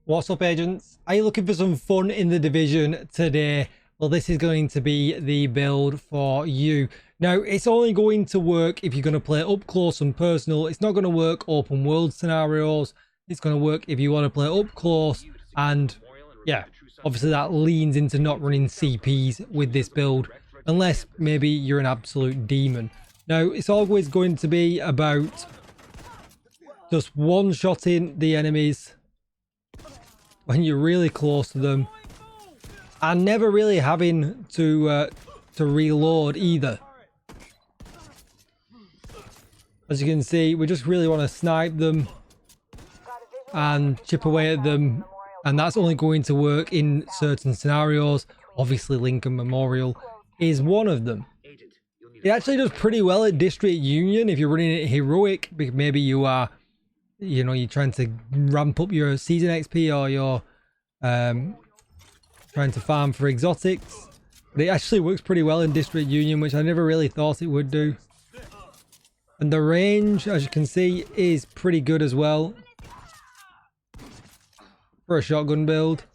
What's up, agents? Are you looking for some fun in the division today? Well, this is going to be the build for you. Now, it's only going to work if you're going to play up close and personal. It's not going to work open world scenarios. It's going to work if you want to play up close, and yeah, obviously that leans into not running CPs with this build, unless maybe you're an absolute demon. Now, it's always going to be about just one-shotting the enemies when you're really close to them, and never really having to reload either. As you can see, we just really want to snipe them and chip away at them, and that's only going to work in certain scenarios. Obviously Lincoln Memorial is one of them. It actually does pretty well at District Union if you're running it heroic. Maybe you are, you know, you're trying to ramp up your season XP, or you're trying to farm for exotics. But it actually works pretty well in District Union, which I never really thought it would do. And the range, as you can see, is pretty good as well for a shotgun build.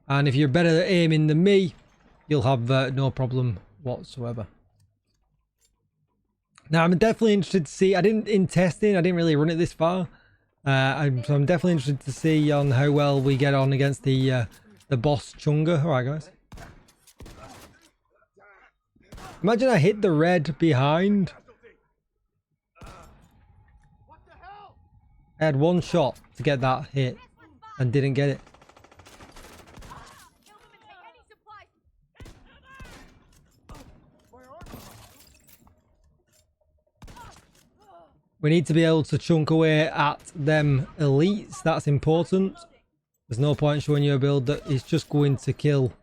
And if you're better at aiming than me, you'll have no problem whatsoever. Now, I'm definitely interested to see. In testing, I didn't really run it this far. So I'm definitely interested to see on how well we get on against the boss Chunga. All right, guys. Imagine I hit the red behind. I had one shot to get that hit and didn't get it. We need to be able to chunk away at them elites. That's important. There's no point showing you a build that is just going to kill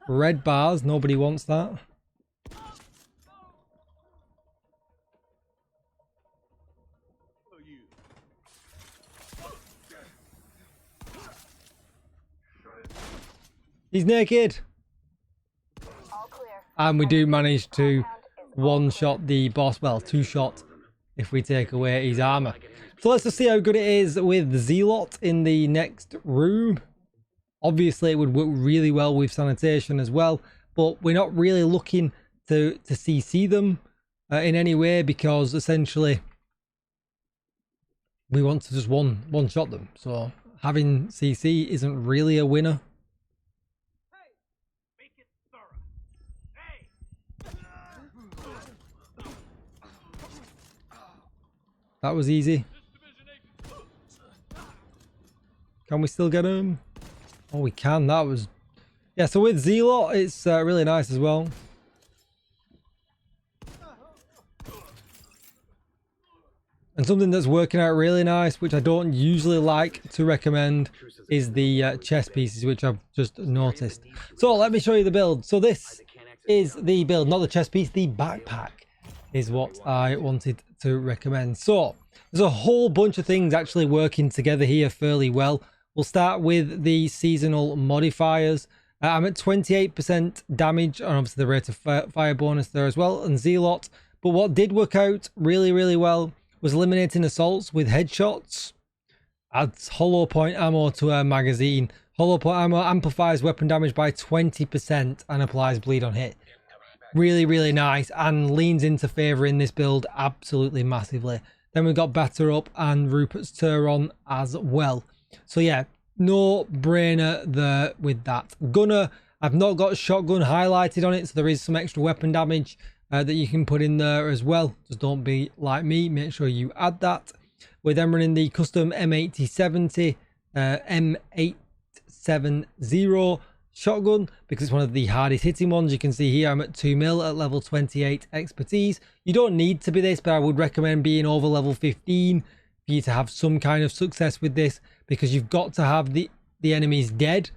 red bars. Nobody wants that. He's naked. And we do manage to one-shot the boss. Well, two-shot if we take away his armor. So let's just see how good it is with Zealot in the next room. Obviously it would work really well with sanitation as well, but we're not really looking to CC them in any way, because essentially we want to just one shot them. So having CC isn't really a winner. That was easy. Can we still get him? Oh, we can. That was... Yeah, so with Zealot, it's really nice as well. And something that's working out really nice, which I don't usually like to recommend, is the chest pieces, which I've just noticed. So let me show you the build. So this is the build, not the chest piece, the backpack is what I wanted to recommend. So there's a whole bunch of things actually working together here fairly well. We'll start with the seasonal modifiers. I'm at 28% damage, and obviously the rate of fire bonus there as well, and Zealot. But what did work out really well was eliminating assaults with headshots. Adds hollow point ammo to a magazine. Hollow point ammo amplifies weapon damage by 20% and applies bleed on hit. Really nice, and leans into favor in this build absolutely massively. Then we've got Batter Up and Rupert's Turon as well. So yeah, no brainer there with that. Gunner, I've not got shotgun highlighted on it, so there is some extra weapon damage that you can put in there as well. Just don't be like me, make sure you add that. We're then running the custom M8070, M870 shotgun, because it's one of the hardest hitting ones. You can see here I'm at 2 mil at level 28 expertise. You don't need to be this, but I would recommend being over level 15 for you to have some kind of success with this, because you've got to have the enemies dead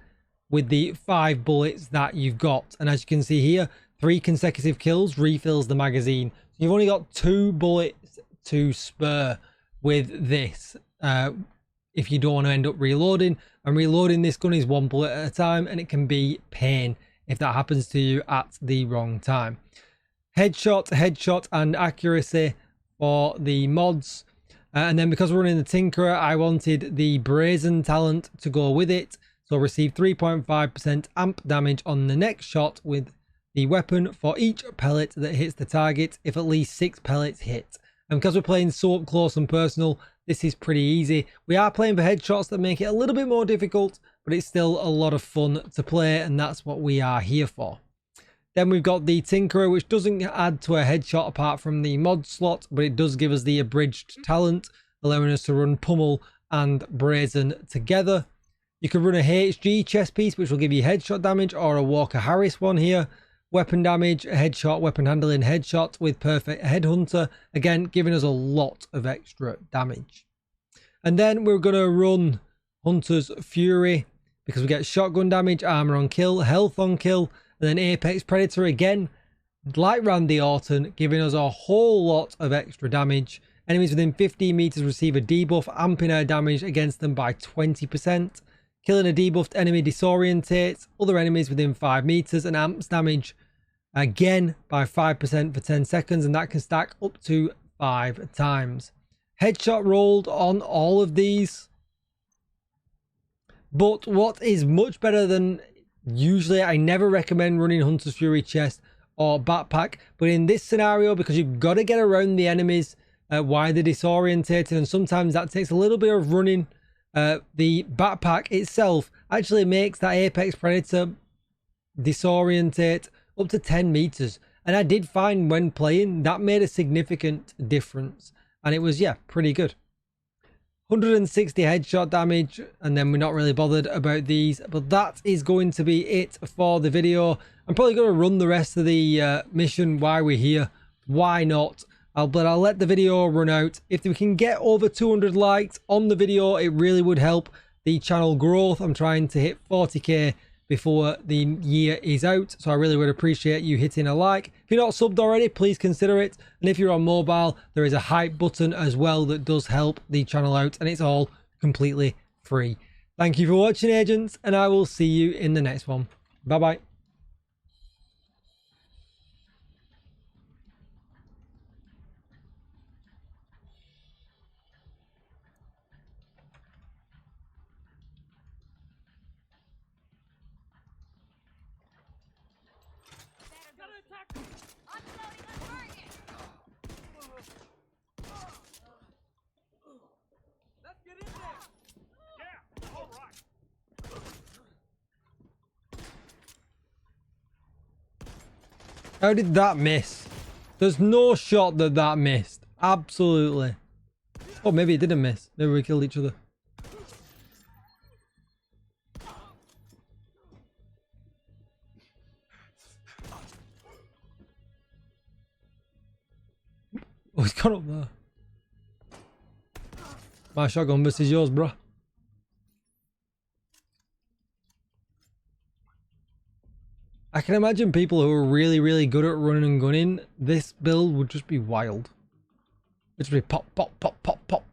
with the 5 bullets that you've got. And as you can see here, 3 consecutive kills refills the magazine. So you've only got 2 bullets to spare with this if you don't want to end up reloading. And reloading this gun is 1 bullet at a time, and it can be pain if that happens to you at the wrong time. headshot, and accuracy for the mods. And then because we're running the Tinkerer, I wanted the Brazen talent to go with it. So receive 3.5% amp damage on the next shot with the weapon for each pellet that hits the target if at least 6 pellets hit. And because we're playing so up close and personal, this is pretty easy. We are playing for headshots that make it a little bit more difficult, but it's still a lot of fun to play, and that's what we are here for. Then we've got the Tinkerer, which doesn't add to a headshot apart from the mod slot, but it does give us the abridged talent, allowing us to run Pummel and Brazen together. You can run a HG chest piece, which will give you headshot damage, or a Walker Harris one here. Weapon damage, headshot, weapon handling, headshot with perfect headhunter. Again, giving us a lot of extra damage. And then we're going to run Hunter's Fury, because we get shotgun damage, armor on kill, health on kill, and then Apex Predator again, like Randy Orton, giving us a whole lot of extra damage. Enemies within 15 meters receive a debuff, amping our damage against them by 20%. Killing a debuffed enemy disorientates other enemies within 5 meters and amps damage again by 5% for 10 seconds, and that can stack up to 5 times. Headshot rolled on all of these. But what is much better than usually, I never recommend running Hunter's Fury chest or backpack, but in this scenario, because you've got to get around the enemies while they're disorientated, and sometimes that takes a little bit of running. The backpack itself actually makes that Apex Predator disorientate up to 10 meters, and I did find when playing that made a significant difference, and it was, yeah, pretty good. 160 headshot damage, and then we're not really bothered about these, but that is going to be it for the video. I'm probably going to run the rest of the mission while we're here. Why not? But I'll let the video run out. If we can get over 200 likes on the video, it really would help the channel growth. I'm trying to hit 40k before the year is out, so I really would appreciate you hitting a like. If you're not subbed already, please consider it. And if you're on mobile, there is a hype button as well that does help the channel out, and it's all completely free. Thank you for watching, agents, and I will see you in the next one. Bye bye. How did that miss? There's no shot that missed. Absolutely. Oh, maybe it didn't miss. Maybe we killed each other. Oh, he's gone up there. My shotgun versus yours, bro. I can imagine people who are really, really good at running and gunning, this build would just be wild. It'd just be pop, pop, pop, pop, pop.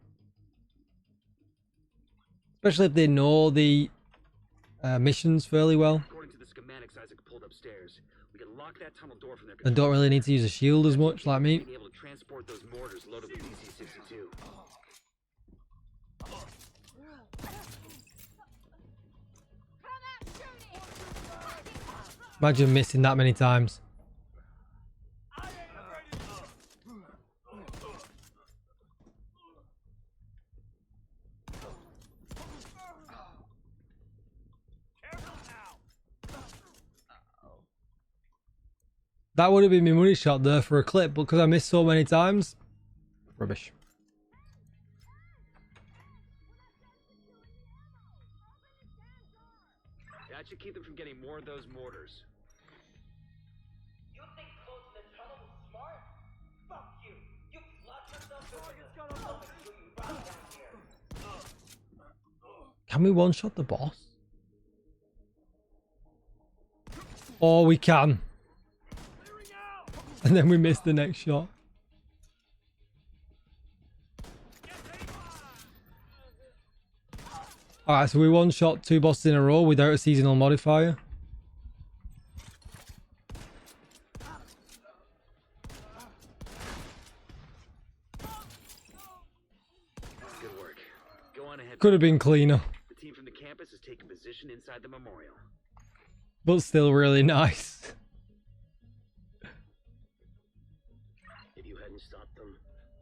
Especially if they know the missions fairly well. According to the schematics Isaac pulled upstairs, we can lock that tunnel door from their And don't really need to use a shield as much, like me. being able to transport those mortars loaded with DC-62. Imagine missing that many times. That would have been my money shot there for a clip, but because I missed so many times, rubbish. That should keep them from getting more of those mortars. You think closing the tunnel was smart? Fuck you! You locked yourself in you brought down here. Can we one-shot the boss? Oh, we can. And then we missed the next shot. Alright, so we one-shot 2 bosses in a row without a seasonal modifier. on ahead. Could have been cleaner, The team from the campus has taken position inside the memorial. but still really nice. If you hadn't stopped them,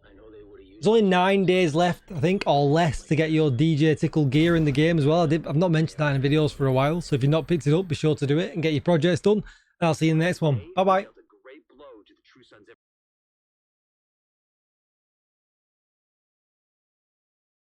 I know they would have used. There's only 9 days left, I think, or less, to get your DJ Tickle gear in the game as well. I've not mentioned that in videos for a while, so if you've not picked it up, be sure to do it and get your projects done. And I'll see you in the next one. Bye bye.